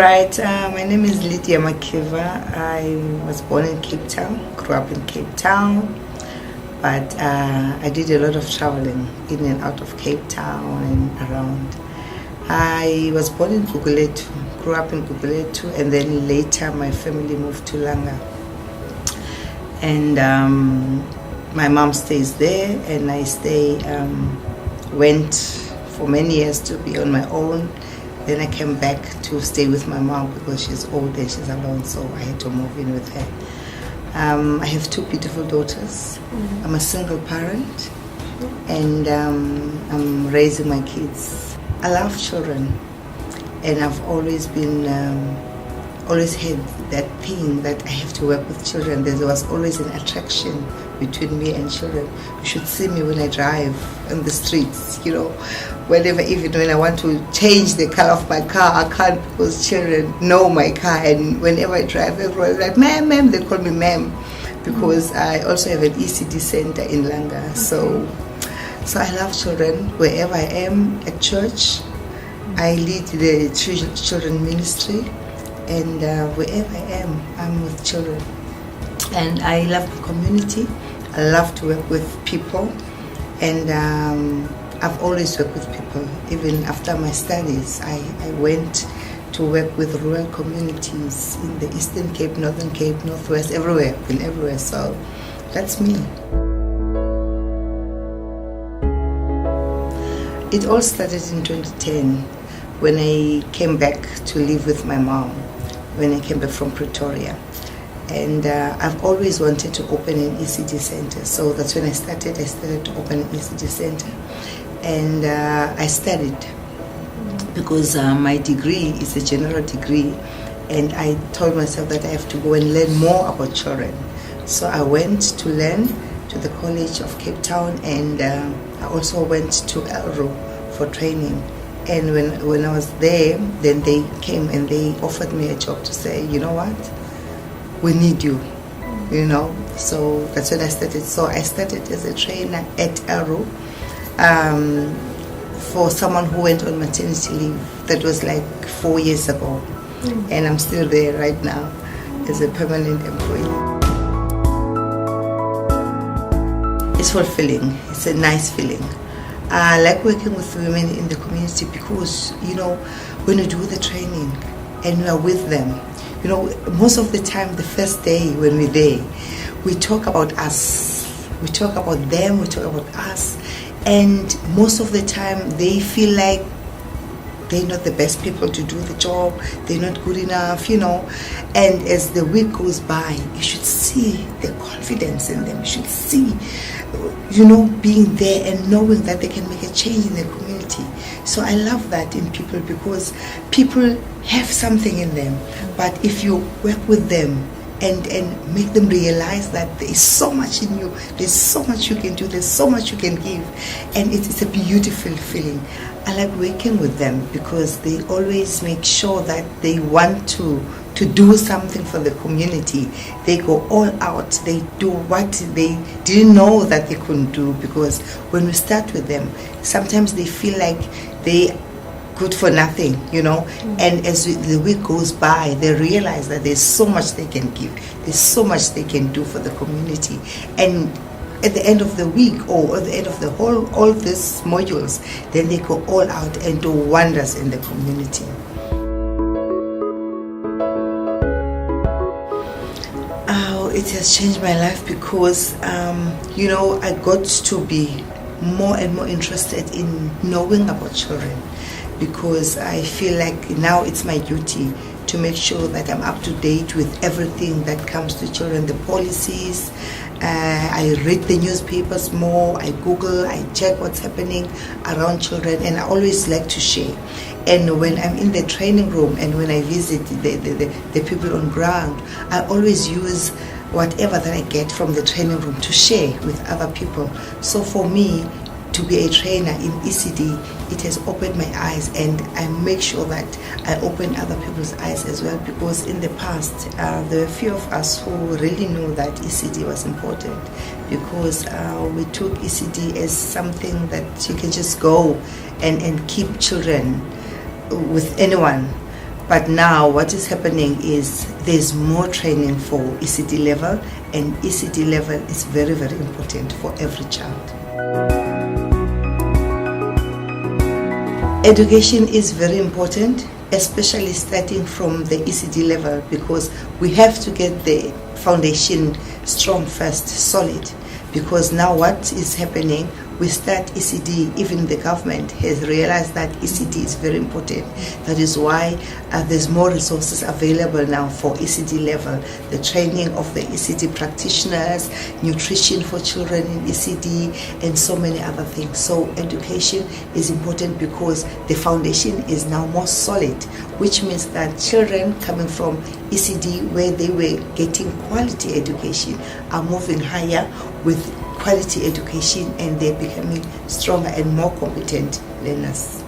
right, my name is Lydia. I was born in Cape Town, grew up in Cape Town, but I did a lot of traveling in and out of Cape Town and around. I was born in Gugulethu, grew up in Gugulethu, and then later my family moved to Langa. And my mom stays there, and I went for many years to be on my own. Then I came back to stay with my mom because she's old and she's alone, so I had to move in with her. I have two beautiful daughters. I'm a single parent, and I'm raising my kids. I love children, and I've always had that thing that I have to work with children. There was always an attraction between me and children. You should see me when I drive on the streets, whenever, even when I want to change the color of my car, I can't because children know my car. And whenever I drive, everyone's like, ma'am, they call me ma'am, because I also have an ECD center in Langa. So I love children. Wherever I am, at church, I lead the children ministry, and wherever I am, I'm with children. And I love the community. I love to work with people, and I've always worked with people. Even after my studies, I went to work with rural communities in the Eastern Cape, Northern Cape, Northwest, everywhere. I've been everywhere, so that's me. It all started in 2010 when I came back to live with my mom, when I came back from Pretoria. And I've always wanted to open an ECD center. So that's when I started to open an ECD center. And I studied because my degree is a general degree. And I told myself that I have to go and learn more about children. So I went to learn to the College of Cape Town, and I also went to Elro for training. And when I was there, then they came and they offered me a job to say, you know what? We need you, So that's when I started. So I started as a trainer at Elro for someone who went on maternity leave. That was like 4 years ago. And I'm still there right now as a permanent employee. It's fulfilling. It's a nice feeling. I like working with women in the community because, when you do the training and you are with them, most of the time, the first day when we're there, we talk about us. We talk about them, we talk about us. And most of the time, they feel like they're not the best people to do the job. They're not good enough, And as the week goes by, you should see the confidence in them. You should see, being there and knowing that they can make a change in the community. So I love that in people because people have something in them. But if you work with them and make them realize that there is so much in you, there's so much you can do, there's so much you can give, and it's a beautiful feeling. I like working with them because they always make sure that they want to do something for the community. They go all out. They do what they didn't know that they couldn't do, because when we start with them, sometimes they feel like they good for nothing, And as the week goes by, they realize that there's so much they can give. There's so much they can do for the community. And at the end of the week or at the end of the all these modules, then they go all out and do wonders in the community. It has changed my life because, I got to be more and more interested in knowing about children, because I feel like now it's my duty to make sure that I'm up to date with everything that comes to children, the policies. I read the newspapers more, I Google, I check what's happening around children, and I always like to share. And when I'm in the training room and when I visit the people on ground, I always use whatever that I get from the training room to share with other people. So for me, to be a trainer in ECD, it has opened my eyes, and I make sure that I open other people's eyes as well, because in the past there were a few of us who really knew that ECD was important, because we took ECD as something that you can just go and keep children with anyone. But now what is happening is there's more training for ECD level, and ECD level is very, very important for every child. Education is very important, especially starting from the ECD level, because we have to get the foundation strong first, solid. Because now what is happening, we start ECD, even the government has realized that ECD is very important. That is why there's more resources available now for ECD level, the training of the ECD practitioners, nutrition for children in ECD, and so many other things. So education is important because the foundation is now more solid, which means that children coming from ECD, where they were getting quality education, are moving higher with quality education, and they're becoming stronger and more competent learners.